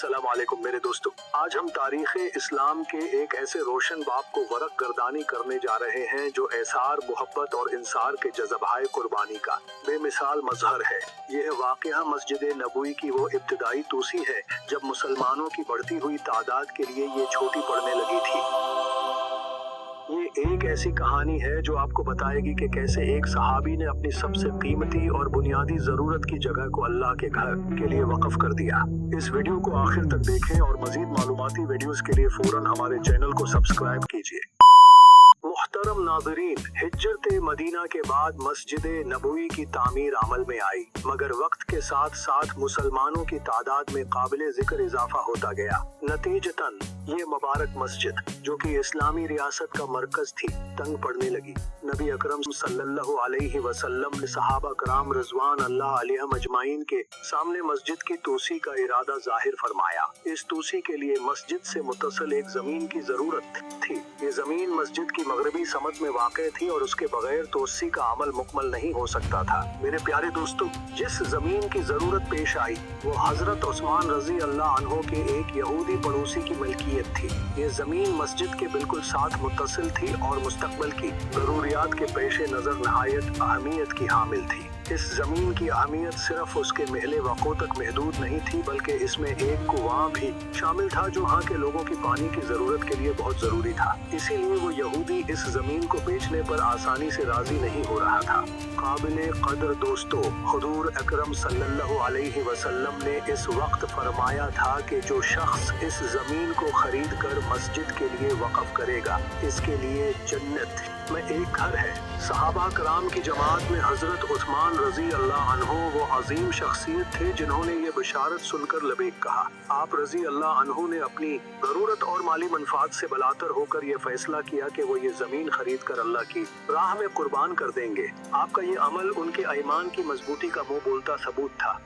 अस्सलाम वालेकुम मेरे दोस्तों, आज हम तारीख़ इस्लाम के एक ऐसे रोशन बाब को वरक गर्दानी करने जा रहे हैं जो एसार मोहब्बत और इंसार के जज़्बाए कुर्बानी का बेमिसाल मज़हर है। यह वाक़या मस्जिद नबवी की वो इब्तिदाई तूसी है जब मुसलमानों की बढ़ती हुई तादाद के लिए ये छोटी पड़ने लगी थी। ये एक ऐसी कहानी है जो आपको बताएगी कि कैसे एक सहाबी ने अपनी सबसे कीमती और बुनियादी जरूरत की जगह को अल्लाह के घर के लिए वक्फ कर दिया। इस वीडियो को आखिर तक देखें और मजीद मालूमाती वीडियोस के लिए फौरन हमारे चैनल को सब्सक्राइब कीजिए। मुहतरम नाज़रीन, हिज्रत मदीना के बाद मस्जिद नबवी की तामीर अमल में आई, मगर वक्त के साथ साथ मुसलमानों की तादाद में काबिल जिक्र इजाफा होता गया। नतीजतन ये मुबारक मस्जिद जो कि इस्लामी रियासत का मरकज थी, तंग पड़ने लगी। नबी अकरम सल्लल्लाहु अलैहि वसल्लम ने सहाबा कराम रिज़वान अल्लाह अलैहिम अजमाइन के सामने मस्जिद की तोसी का इरादा जाहिर फरमाया। इस तोसी के लिए मस्जिद से मुत्तसिल एक जमीन की जरूरत थी। ये जमीन मस्जिद की मगरबी समत में वाक़े थी और उसके बगैर तोसी का अमल मुकम्मल नहीं हो सकता था। मेरे प्यारे दोस्तों, जिस जमीन की जरूरत पेश आई वो हजरत उस्मान रजी अल्लाह अन्हो के एक यहूदी पड़ोसी की मिल्कियत थी। ये जमीन मस्जिद के बिल्कुल साथ मुत्तसिल थी और मुस्तकबिल की जरूरियात के पेश नजर नहायत अहमियत की हामिल थी। इस जमीन की अहमियत सिर्फ उसके महले वक़ों तक महदूद नहीं थी, बल्कि इसमें एक कुआं भी शामिल था जो वहाँ के लोगों की पानी की जरूरत के लिए बहुत जरूरी था। इसीलिए वो यहूदी इस जमीन को बेचने पर आसानी से राजी नहीं हो रहा था। काबिले कदर दोस्तों, हुजूर अकरम सल्लल्लाहु अलैहि वसल्लम ने इस वक्त फरमाया था कि जो शख्स इस जमीन को खरीद कर मस्जिद के लिए वक़फ करेगा, इसके लिए जन्नत में एक घर है। सहाबा कराम की जमात में हजरत उस्मान रजी अल्लाह अन्हो वो अजीम शख्सियत थे जिन्होंने ये बशारत सुनकर लबैक कहा। आप रजी अल्लाह अन्हो ने अपनी जरूरत और माली मनफात से बलातर होकर ये फैसला किया कि वो ये जमीन खरीद कर अल्लाह की राह में कुर्बान कर देंगे। आपका ये अमल उनके ईमान की मजबूती का मुंह बोलता सबूत था।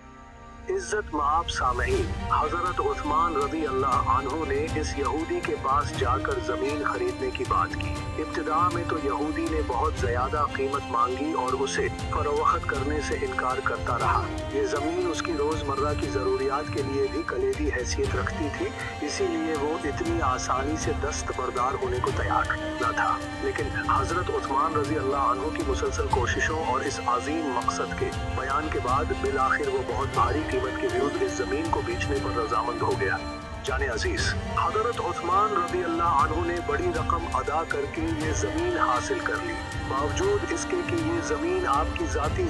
इज्जत माप सामईन, हजरत उस्मान रज़ी अल्लाह अन्हु ने इस यहूदी के पास जाकर जमीन खरीदने की बात की। इब्तिदा में तो यहूदी ने बहुत ज्यादा कीमत मांगी और उसे फरोख्त करने से इनकार करता रहा। ये जमीन उसकी रोजमर्रा की जरूरियात के लिए भी कलीदी हैसियत रखती थी, इसीलिए वो इतनी आसानी से दस्तबरदार होने को तैयार न था। लेकिन हजरत उस्मान रज़ी अल्लाह अन्हु की मुसलसल कोशिशों और इस अजीम मकसद के बयान के बाद बिलाखिर वो बहुत भारी कीमत के विरुद्ध इस जमीन को बेचने पर रजामंद हो गया। जाने अजीज, हजरत उस्मान रज़ी अल्लाह अन्हु ने बड़ी रकम अदा करके ये जमीन हासिल कर ली। बावजूद इसके कि ये जमीन आपकी जाती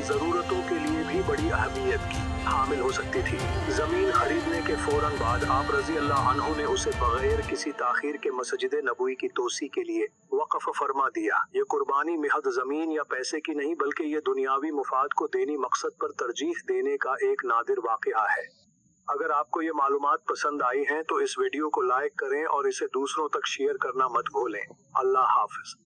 जरूरतों के लिए भी बड़ी अहमियत की हामिल हो सकती थी। जमीन खरीदने के फौरन बाद आप रज़ी अल्लाह अन्हु ने उसे बगैर किसी ताखीर के मस्जिद नबवी की तोसी के लिए वक़फ फरमा दिया। ये कुर्बानी महज जमीन या पैसे की नहीं, बल्कि ये दुनियावी मुफाद को दीनी मकसद पर तरजीह देने का एक नादिर वाक़या है। अगर आपको ये मालूमात पसंद आई हैं तो इस वीडियो को लाइक करें और इसे दूसरों तक शेयर करना मत भूलें। अल्लाह हाफिज।